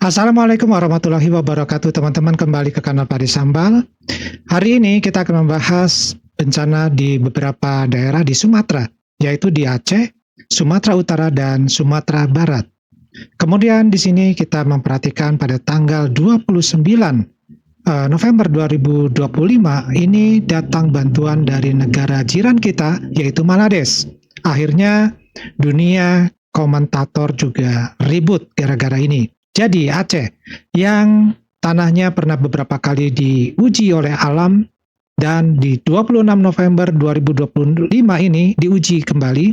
Assalamualaikum warahmatullahi wabarakatuh teman-teman, kembali ke kanal Padi Sambal. Hari ini kita akan membahas bencana di beberapa daerah di Sumatera, yaitu di Aceh, Sumatera Utara, dan Sumatera Barat. Kemudian di sini kita memperhatikan pada tanggal 29 November 2025 ini datang bantuan dari negara jiran kita, yaitu Malades. Akhirnya dunia komentator juga ribut gara-gara ini. Jadi Aceh yang tanahnya pernah beberapa kali diuji oleh alam dan di 26 November 2025 ini diuji kembali,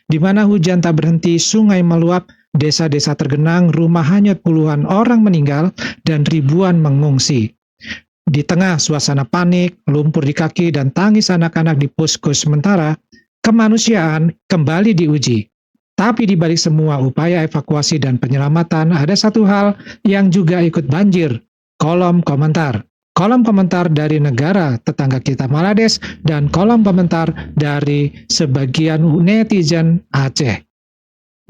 di mana hujan tak berhenti, sungai meluap, desa-desa tergenang, rumah hanyut, puluhan orang meninggal, dan ribuan mengungsi. Di tengah suasana panik, lumpur di kaki, dan tangis anak-anak di posko sementara, kemanusiaan kembali diuji. Tapi di balik semua upaya evakuasi dan penyelamatan, ada satu hal yang juga ikut banjir, kolom komentar. Kolom komentar dari negara tetangga kita Malades dan kolom komentar dari sebagian netizen Aceh.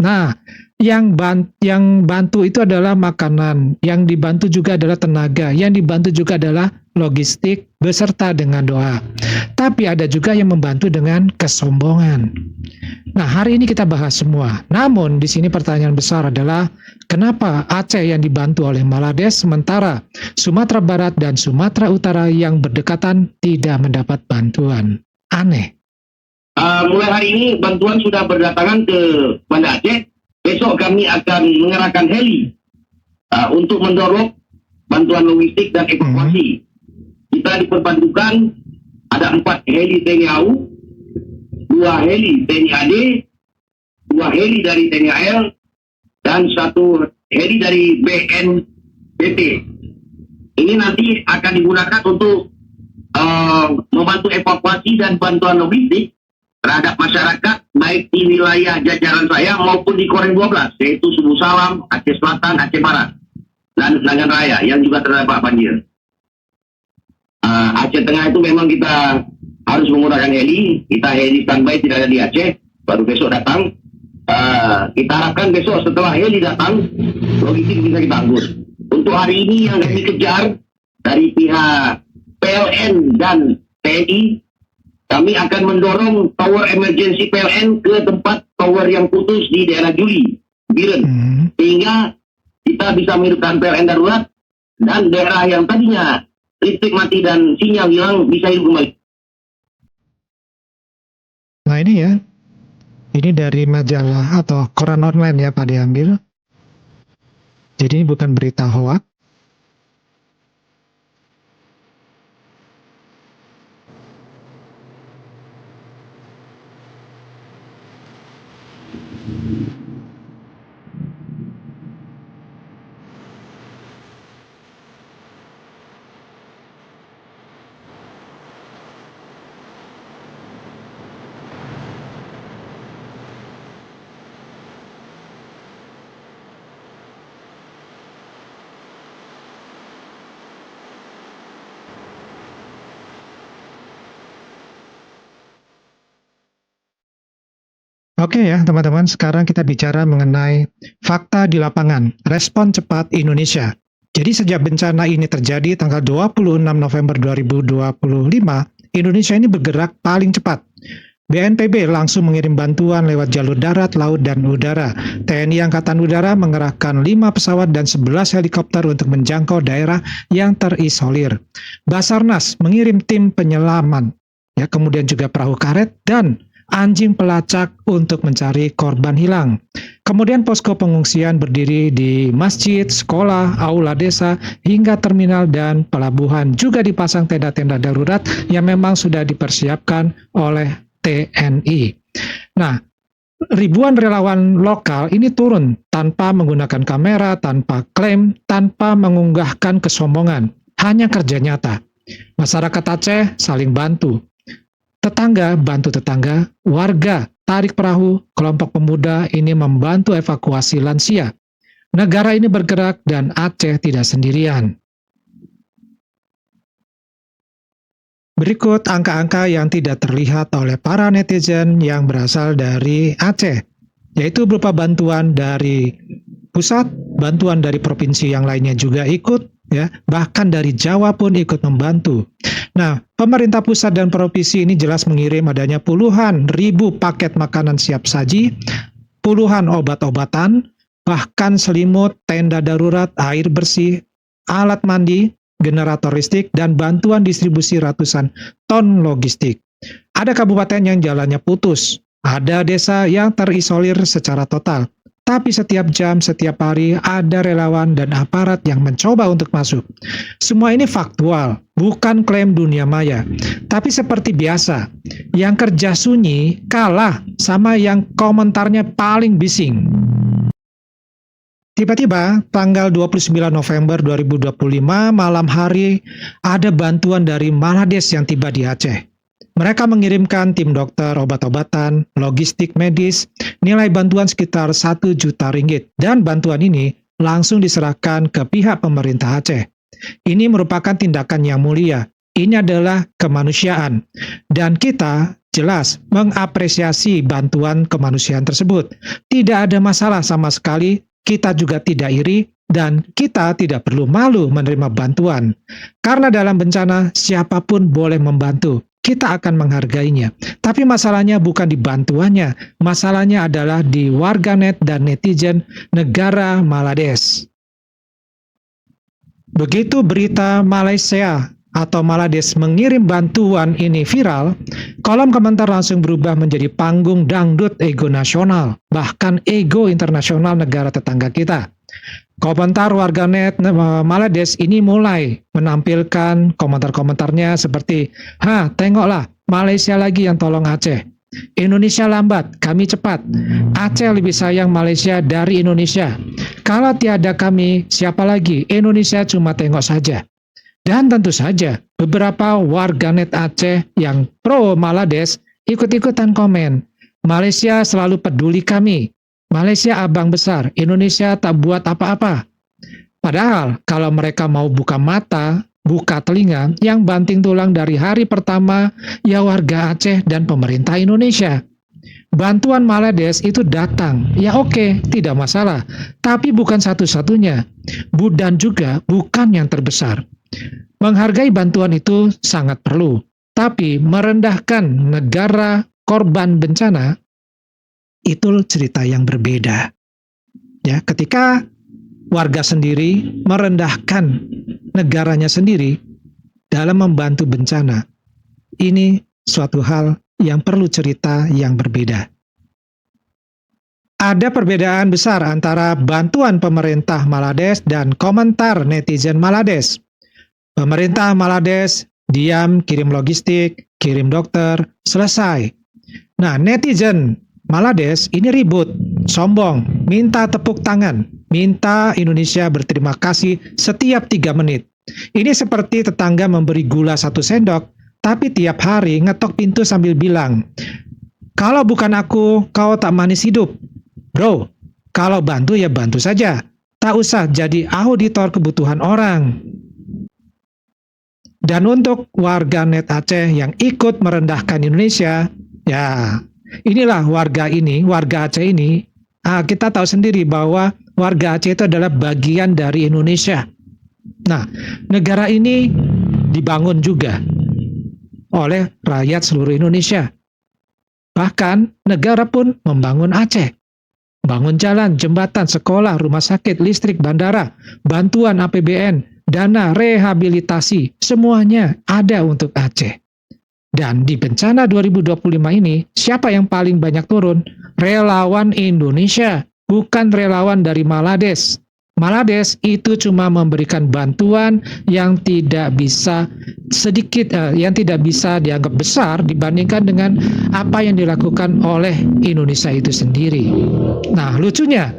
Nah, yang bantu itu adalah makanan, yang dibantu juga adalah tenaga, yang dibantu juga adalah logistik beserta dengan doa. Tapi ada juga yang membantu dengan kesombongan. Nah, hari ini kita bahas semua. Namun, di sini pertanyaan besar adalah, kenapa Aceh yang dibantu oleh Malades, sementara Sumatera Barat dan Sumatera Utara yang berdekatan tidak mendapat bantuan? Aneh. Mulai hari ini bantuan sudah berdatangan ke Banda Aceh. Besok kami akan mengerahkan heli untuk mendorong bantuan logistik dan evakuasi. Kita diperbantukan ada 4 heli TNI AU, 2 heli TNI AD, 2 heli dari TNI AL, dan 1 heli dari BNPT. Ini nanti akan digunakan untuk membantu evakuasi dan bantuan logistik terhadap masyarakat baik di wilayah jajaran saya maupun di Koreng 12, yaitu Subuh Salam, Aceh Selatan, Aceh Barat, dan Nagan Raya yang juga terdampak banjir. Aceh Tengah itu memang kita harus menggunakan heli. Kita heli standby tidak ada di Aceh, baru besok datang. Kita harapkan besok setelah heli datang, logistik bisa kita angkut. Untuk hari ini yang kami kejar dari pihak PLN dan TNI, kami akan mendorong tower emergency PLN ke tempat tower yang putus di daerah Juli, Biren, sehingga kita bisa menghidupkan PLN darurat dan daerah yang tadinya listrik mati dan sinyal hilang bisa hidup kembali. Nah ini ya, ini dari majalah atau koran online ya Pak diambil. Jadi ini bukan berita hoax. Oke ya teman-teman, sekarang kita bicara mengenai fakta di lapangan, respon cepat Indonesia. Jadi sejak bencana ini terjadi tanggal 26 November 2025, Indonesia ini bergerak paling cepat. BNPB langsung mengirim bantuan lewat jalur darat, laut, dan udara. TNI Angkatan Udara mengerahkan 5 pesawat dan 11 helikopter untuk menjangkau daerah yang terisolir. Basarnas mengirim tim penyelaman, ya, kemudian juga perahu karet dan anjing pelacak untuk mencari korban hilang. Kemudian posko pengungsian berdiri di masjid, sekolah, aula desa, hingga terminal dan pelabuhan. Juga dipasang tenda-tenda darurat yang memang sudah dipersiapkan oleh TNI. Nah, ribuan relawan lokal ini turun tanpa menggunakan kamera, tanpa klaim, tanpa mengunggahkan kesombongan. Hanya kerja nyata. Masyarakat Aceh saling bantu. Tetangga bantu tetangga, warga tarik perahu, kelompok pemuda ini membantu evakuasi lansia. Negara ini bergerak dan Aceh tidak sendirian. Berikut angka-angka yang tidak terlihat oleh para netizen yang berasal dari Aceh, yaitu berupa bantuan dari pusat, bantuan dari provinsi yang lainnya juga ikut, ya, bahkan dari Jawa pun ikut membantu. Nah, pemerintah pusat dan provinsi ini jelas mengirim adanya puluhan ribu paket makanan siap saji, puluhan obat-obatan, bahkan selimut, tenda darurat, air bersih, alat mandi, generator listrik, dan bantuan distribusi ratusan ton logistik. Ada kabupaten yang jalannya putus, ada desa yang terisolir secara total. Tapi setiap jam, setiap hari ada relawan dan aparat yang mencoba untuk masuk. Semua ini faktual, bukan klaim dunia maya. Tapi seperti biasa, yang kerja sunyi kalah sama yang komentarnya paling bising. Tiba-tiba, tanggal 29 November 2025, malam hari, ada bantuan dari Malades yang tiba di Aceh. Mereka mengirimkan tim dokter, obat-obatan, logistik medis, nilai bantuan sekitar 1 juta ringgit. Dan bantuan ini langsung diserahkan ke pihak pemerintah Aceh. Ini merupakan tindakan yang mulia. Ini adalah kemanusiaan. Dan kita jelas mengapresiasi bantuan kemanusiaan tersebut. Tidak ada masalah sama sekali, kita juga tidak iri, dan kita tidak perlu malu menerima bantuan. Karena dalam bencana, siapapun boleh membantu. Kita akan menghargainya. Tapi masalahnya bukan di bantuannya. Masalahnya adalah di warganet dan netizen negara Malades. Begitu berita Malaysia atau Malades mengirim bantuan ini viral, kolom komentar langsung berubah menjadi panggung dangdut ego nasional, bahkan ego internasional negara tetangga kita. Komentar warganet Malades ini mulai menampilkan komentar-komentarnya seperti, tengoklah, Malaysia lagi yang tolong Aceh. Indonesia lambat, kami cepat. Aceh lebih sayang Malaysia dari Indonesia. Kalau tiada kami, siapa lagi? Indonesia cuma tengok saja. Dan tentu saja, beberapa warganet Aceh yang pro Malades ikut-ikutan komen, Malaysia selalu peduli kami. Malaysia abang besar, Indonesia tak buat apa-apa. Padahal kalau mereka mau buka mata, buka telinga, yang banting tulang dari hari pertama ya warga Aceh dan pemerintah Indonesia. Bantuan Malades itu datang, ya oke, tidak masalah. Tapi bukan satu-satunya. Dan juga bukan yang terbesar. Menghargai bantuan itu sangat perlu. Tapi merendahkan negara korban bencana, itu cerita yang berbeda. Ya, ketika warga sendiri merendahkan negaranya sendiri dalam membantu bencana, ini suatu hal yang perlu cerita yang berbeda. Ada perbedaan besar antara bantuan pemerintah Malades dan komentar netizen Malades. Pemerintah Malades diam, kirim logistik, kirim dokter, selesai. Nah, netizen Malades ini ribut, sombong, minta tepuk tangan, minta Indonesia berterima kasih setiap 3 menit. Ini seperti tetangga memberi gula 1 sendok, tapi tiap hari ngetok pintu sambil bilang, kalau bukan aku, kau tak manis hidup. Bro, kalau bantu ya bantu saja, tak usah jadi auditor kebutuhan orang. Dan untuk warganet Aceh yang ikut merendahkan Indonesia, ya, inilah warga Aceh ini, kita tahu sendiri bahwa warga Aceh itu adalah bagian dari Indonesia. Nah, negara ini dibangun juga oleh rakyat seluruh Indonesia. Bahkan negara pun membangun Aceh. Bangun jalan, jembatan, sekolah, rumah sakit, listrik, bandara, bantuan APBN, dana rehabilitasi, semuanya ada untuk Aceh. Dan di bencana 2025 ini, siapa yang paling banyak turun? Relawan Indonesia, bukan relawan dari Malades. Malades itu cuma memberikan bantuan yang tidak bisa yang tidak bisa dianggap besar dibandingkan dengan apa yang dilakukan oleh Indonesia itu sendiri. Nah, lucunya,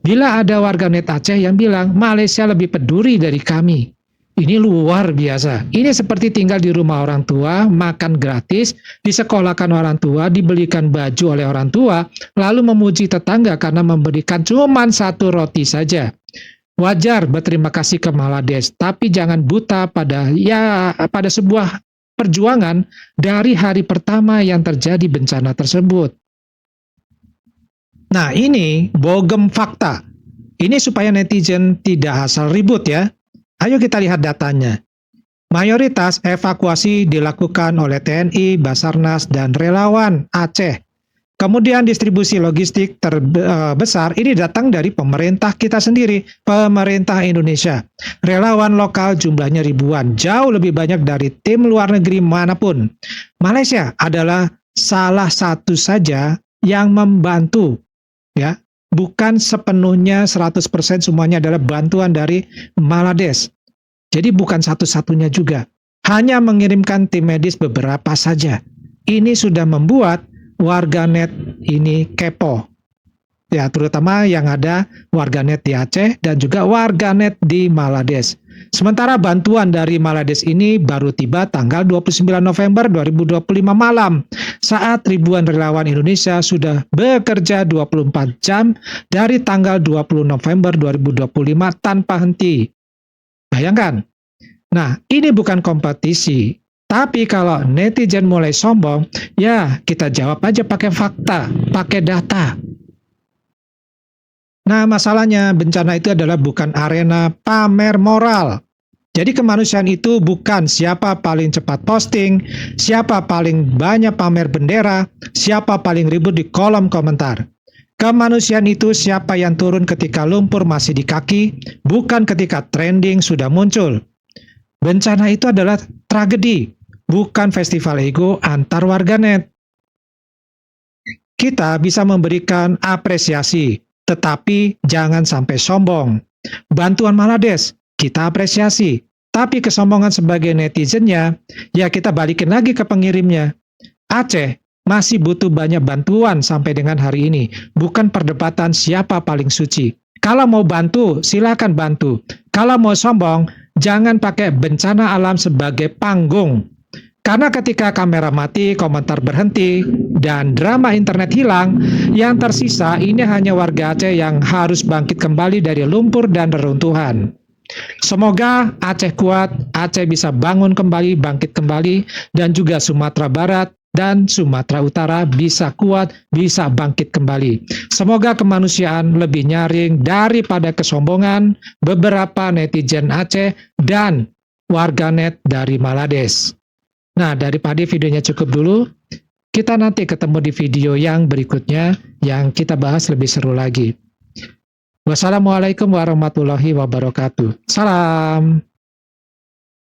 bila ada warganet Aceh yang bilang Malaysia lebih peduli dari kami. Ini luar biasa. Ini seperti tinggal di rumah orang tua, makan gratis, disekolahkan orang tua, dibelikan baju oleh orang tua, lalu memuji tetangga karena memberikan cuma 1 roti saja. Wajar berterima kasih ke Malades, tapi jangan buta pada sebuah perjuangan dari hari pertama yang terjadi bencana tersebut. Nah, ini bogem fakta. Ini supaya netizen tidak asal ribut ya. Ayo kita lihat datanya. Mayoritas evakuasi dilakukan oleh TNI, Basarnas, dan relawan Aceh. Kemudian distribusi logistik terbesar ini datang dari pemerintah kita sendiri, pemerintah Indonesia. Relawan lokal jumlahnya ribuan, jauh lebih banyak dari tim luar negeri manapun. Malaysia adalah salah satu saja yang membantu, ya. Bukan sepenuhnya 100% semuanya adalah bantuan dari Malades. Jadi bukan satu-satunya juga. Hanya mengirimkan tim medis beberapa saja. Ini sudah membuat warganet ini kepo. Ya, terutama yang ada warganet di Aceh dan juga warganet di Malades. Sementara bantuan dari Malades ini baru tiba tanggal 29 November 2025 malam saat ribuan relawan Indonesia sudah bekerja 24 jam dari tanggal 20 November 2025 tanpa henti. Bayangkan. Nah, ini bukan kompetisi. Tapi kalau netizen mulai sombong, ya kita jawab aja pakai fakta, pakai data. Nah, masalahnya bencana itu adalah bukan arena pamer moral. Jadi kemanusiaan itu bukan siapa paling cepat posting, siapa paling banyak pamer bendera, siapa paling ribut di kolom komentar. Kemanusiaan itu siapa yang turun ketika lumpur masih di kaki, bukan ketika trending sudah muncul. Bencana itu adalah tragedi, bukan festival ego antar warganet. Kita bisa memberikan apresiasi, tetapi jangan sampai sombong. Bantuan Malades, kita apresiasi. Tapi kesombongan sebagai netizennya, ya kita balikin lagi ke pengirimnya. Aceh masih butuh banyak bantuan sampai dengan hari ini. Bukan perdebatan siapa paling suci. Kalau mau bantu, silakan bantu. Kalau mau sombong, jangan pakai bencana alam sebagai panggung. Karena ketika kamera mati, komentar berhenti, dan drama internet hilang, yang tersisa ini hanya warga Aceh yang harus bangkit kembali dari lumpur dan reruntuhan. Semoga Aceh kuat, Aceh bisa bangun kembali, bangkit kembali, dan juga Sumatera Barat dan Sumatera Utara bisa kuat, bisa bangkit kembali. Semoga kemanusiaan lebih nyaring daripada kesombongan beberapa netizen Aceh dan warganet dari Malades. Nah, daripada videonya cukup dulu, kita nanti ketemu di video yang berikutnya yang kita bahas lebih seru lagi. Wassalamualaikum warahmatullahi wabarakatuh. Salam.